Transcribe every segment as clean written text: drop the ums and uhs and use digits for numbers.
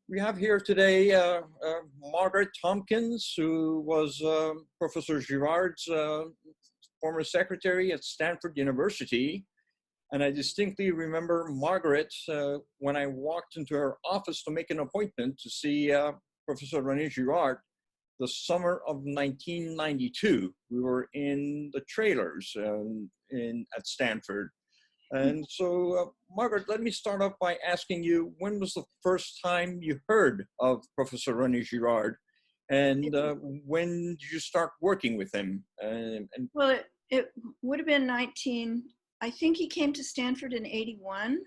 We have here today Margret Tompkins, who was Professor Girard's former secretary at Stanford University. And I distinctly remember Margaret when I walked into her office to make an appointment to see Professor René Girard the summer of 1992. We were in the trailers at Stanford. And so, Margaret, let me start off by asking you, when was the first time you heard of Professor René Girard? And when did you start working with him? Well, it would have been I think he came to Stanford in 81.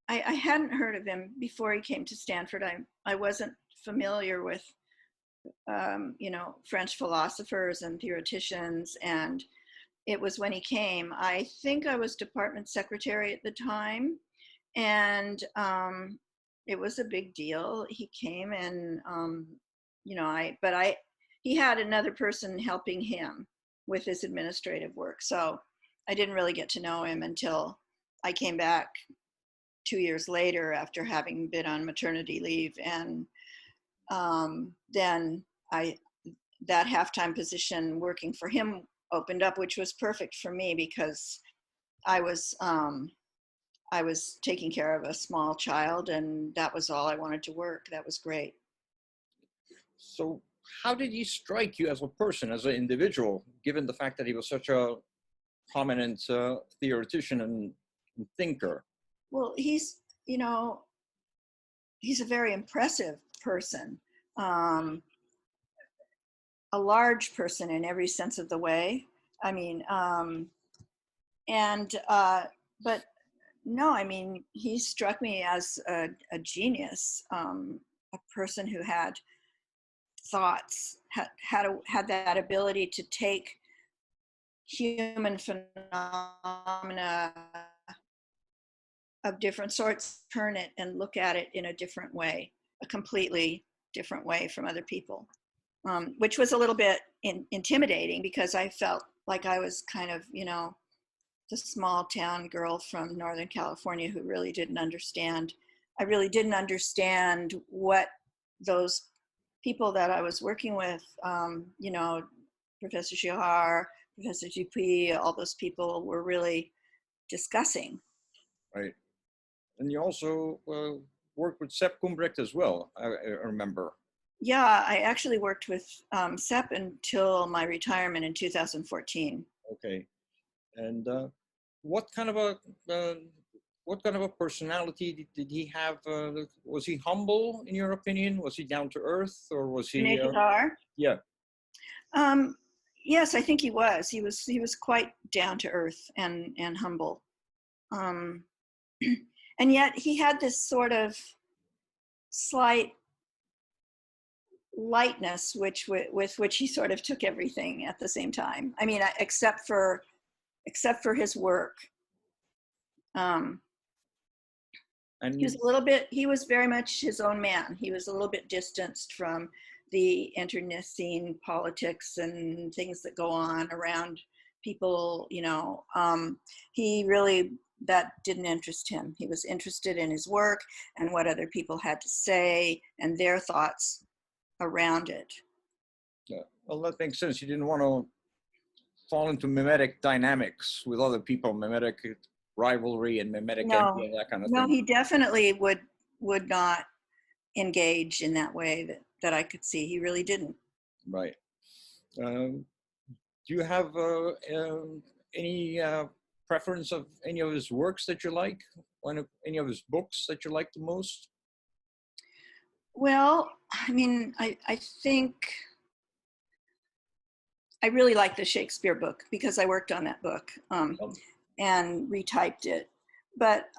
I hadn't heard of him before he came to Stanford. I wasn't familiar with, French philosophers and theoreticians, and it was when he came. I think I was department secretary at the time, and it was a big deal. He came, and he had another person helping him with his administrative work, so I didn't really get to know him until I came back 2 years later after having been on maternity leave, and then that half-time position working for him opened up, which was perfect for me because I was taking care of a small child, and that was all I wanted to work. That was great. So how did he strike you as a person, as an individual, given the fact that he was such a prominent theoretician and thinker? Well, he's a very impressive person. A large person in every sense of the way. I mean, but no, I mean, he struck me as a genius, a person who had thoughts, had that ability to take human phenomena of different sorts, turn it and look at it in a different way, a completely different way from other people. Which was a little bit intimidating because I felt like I was kind of, the small town girl from Northern California who really didn't understand. I really didn't understand what those people that I was working with, Professor Girard, Professor Dupuy, all those people were really discussing. Right. And you also worked with Sepp Kumbrecht as well, I remember. Yeah, I actually worked with Sepp until my retirement in 2014. Okay, and what kind of a personality did he have? Was he humble, in your opinion? Was he down to earth, or was he? René Girard? Yeah. Yes, I think he was. He was quite down to earth and humble, and yet he had this sort of slight lightness with which he sort of took everything at the same time. I mean, except for his work. And he was very much his own man. He was a little bit distanced from the internecine politics and things that go on around people, he really, that didn't interest him. He was interested in his work and what other people had to say and their thoughts around it. Yeah, well, that makes sense. You didn't want to fall into mimetic dynamics with other people, mimetic rivalry and mimetic envy and that kind of thing. No, he definitely would not engage in that way that I could see. He really didn't. Right. Do you have any preference of any of his works that you like? Any of his books that you like the most? Well, I mean, I think I really like the Shakespeare book because I worked on that book and retyped it. But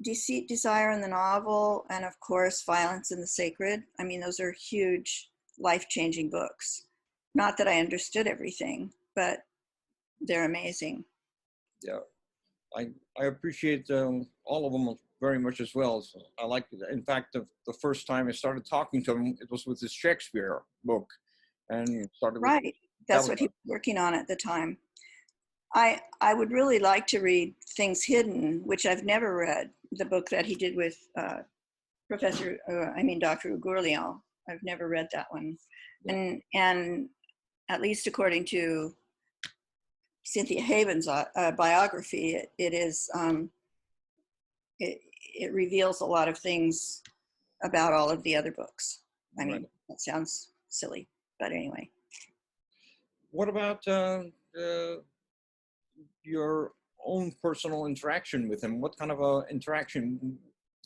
Deceit, Desire, and the Novel, and of course, Violence and the Sacred. I mean, those are huge, life-changing books. Not that I understood everything, but they're amazing. Yeah, I appreciate all of them very much as well. So I like it. In fact, the first time I started talking to him, it was with this Shakespeare book, and started. Right, that's what he was working on at the time. I would really like to read Things Hidden, which I've never read, the book that he did with Dr. Gourlian. I've never read that one. And at least according to Cynthia Haven's biography, it reveals a lot of things about all of the other books. I mean, that sounds silly, but anyway. What about your own personal interaction with him? What kind of a interaction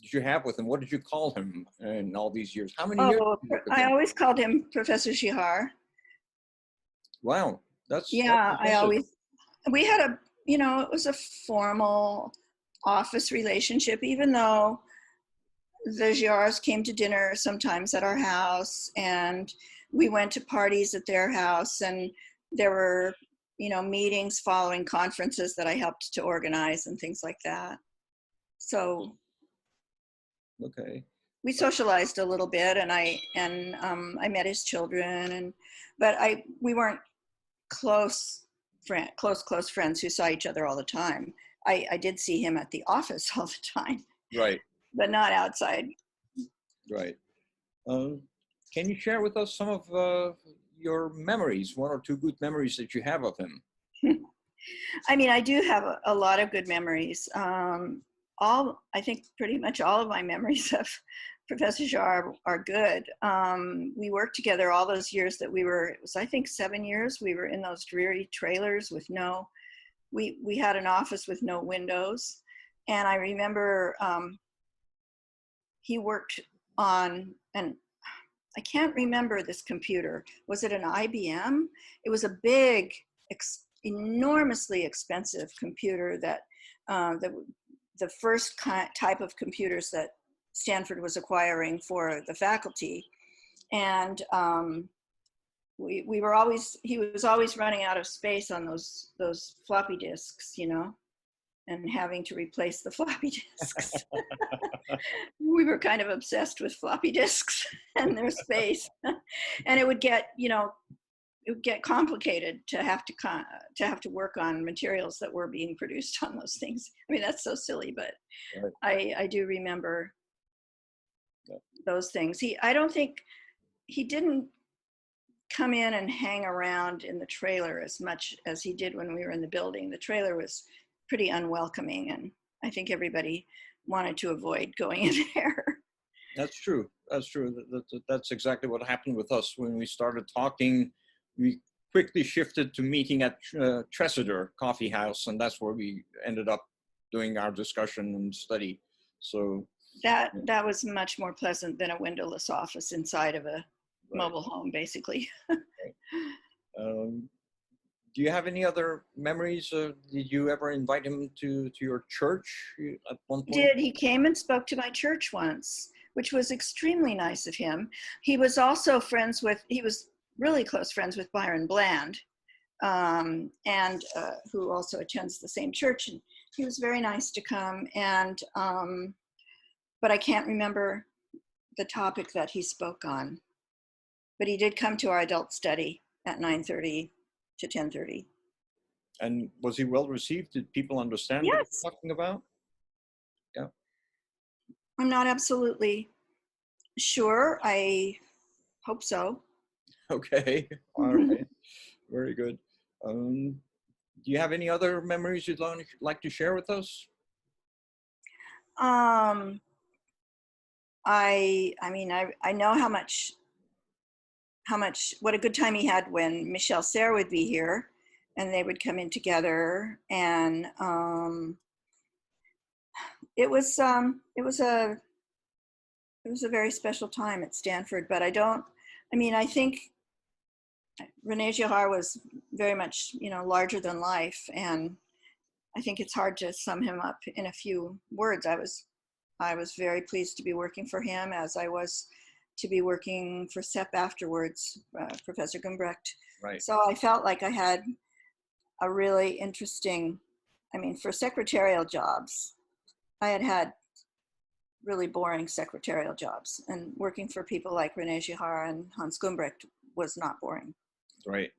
did you have with him? What did you call him in all these years? How many years? I always called him Professor Girard. Wow, that's we had it was a formal office relationship, even though the Girards came to dinner sometimes at our house, and we went to parties at their house, and there were, meetings following conferences that I helped to organize and things like that. So okay, we socialized a little bit, and I met his children, but we weren't close friends who saw each other all the time. I did see him at the office all the time. Right. But not outside. Right. Can you share with us some of your memories, one or two good memories that you have of him? I mean, I do have a lot of good memories. I think pretty much all of my memories of Professor Girard are good. We worked together all those years that it was I think 7 years, we were in those dreary trailers with we had an office with no windows. And I remember he worked on, and I can't remember this computer. Was it an IBM? It was a big, enormously expensive computer that the first type of computers that Stanford was acquiring for the faculty. And he was always running out of space on those floppy disks, and having to replace the floppy disks. We were kind of obsessed with floppy disks and their space. And it would get, complicated to have to work on materials that were being produced on those things. I mean, that's so silly, but right. I do remember those things. I don't think he didn't come in and hang around in the trailer as much as he did when we were in the building. The trailer was pretty unwelcoming, and I think everybody wanted to avoid going in there. That's true. That's exactly what happened with us when we started talking. We quickly shifted to meeting at Tresidor Coffee House, and that's where we ended up doing our discussion and study. So that was much more pleasant than a windowless office inside of a mobile home, basically. Do you have any other memories? Did you ever invite him to your church at one point? He came and spoke to my church once, which was extremely nice of him. He was also he was really close friends with Byron Bland, and who also attends the same church. And he was very nice to come, and but I can't remember the topic that he spoke on. But he did come to our adult study at 9:30 to 10:30. And was he well received? Did people understand what he was talking about? Yeah. I'm not absolutely sure. I hope so. Okay. All right. Very good. Do you have any other memories you'd like to share with us? I know what a good time he had when Michel Serres would be here, and they would come in together, and it was a very special time at Stanford. But I think René Girard was very much, larger than life, and I think it's hard to sum him up in a few words. I was very pleased to be working for him, as I was to be working for Sepp afterwards, Professor Gumbrecht. Right. So I felt like I had a really interesting, for secretarial jobs, I had really boring secretarial jobs, and working for people like René Girard and Hans Gumbrecht was not boring. Right.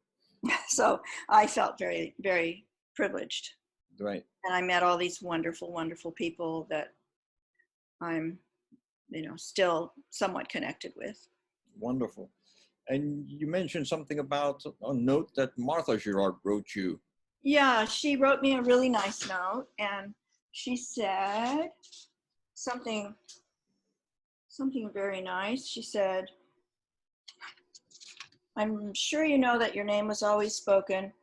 So I felt very, very privileged. Right. And I met all these wonderful, wonderful people that I'm still somewhat connected with. Wonderful. And you mentioned something about a note that Martha Girard wrote you. Yeah, she wrote me a really nice note, and she said something very nice. She said, "I'm sure you know that your name was always spoken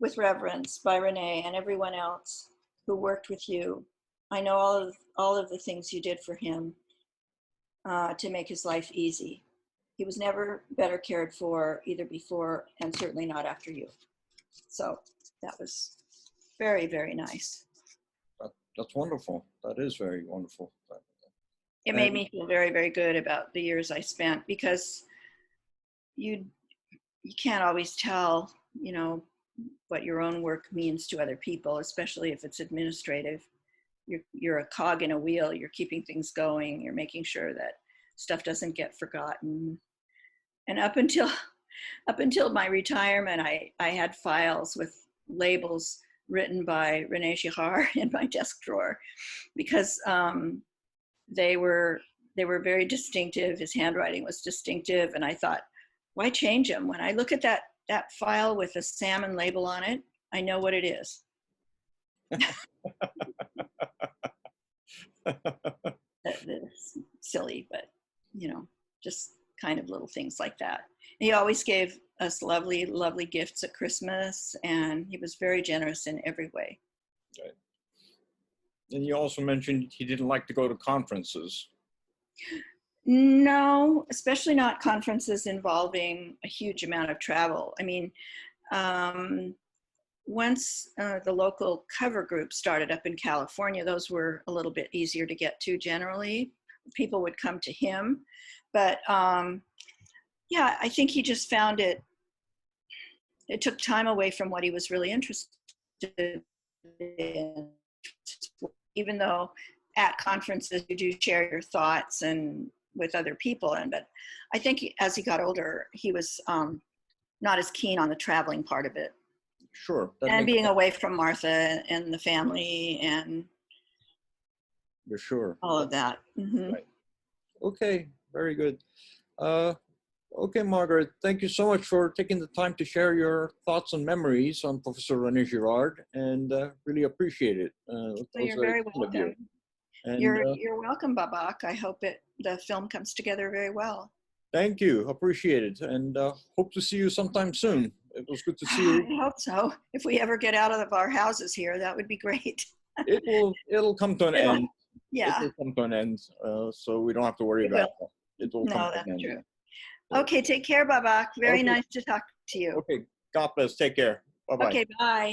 with reverence by René and everyone else who worked with you. I know all of the things you did for him to make his life easy. He was never better cared for, either before and certainly not after you." So that was very, very nice. That's wonderful. That is very wonderful. It made me feel very, very good about the years I spent, because you can't always tell, what your own work means to other people, especially if it's administrative. You're a cog in a wheel. You're keeping things going. You're making sure that stuff doesn't get forgotten. And up until my retirement, I had files with labels written by René Girard in my desk drawer, because they were very distinctive. His handwriting was distinctive, and I thought, why change them? When I look at that file with a salmon label on it, I know what it is. That's silly, but just kind of little things like that. And he always gave us lovely, lovely gifts at Christmas, and he was very generous in every way. Right. And you also mentioned he didn't like to go to conferences. No, especially not conferences involving a huge amount of travel. I mean, once the local cover group started up in California, those were a little bit easier to get to generally. People would come to him. But yeah, I think he just found it took time away from what he was really interested in. Even though at conferences you do share your thoughts and with other people, but I think as he got older, he was not as keen on the traveling part of it. Sure. And being away from Martha and the family and for sure. all of that. Mm-hmm. Right. Okay, very good. Okay, Margaret, thank you so much for taking the time to share your thoughts and memories on Professor René Girard, and really appreciate it. So you're very welcome. And, you're welcome, Babak. I hope the film comes together very well. Thank you, appreciate it, and hope to see you sometime soon. It was good to see you. I hope so. If we ever get out of our houses here, that would be great. It'll come to an end. Yeah. It will come to an end, so we don't have to worry about that. It will come to an end. True. Okay, take care, Babak. Very nice to talk to you. Okay, God bless. Take care. Bye-bye. Okay, bye.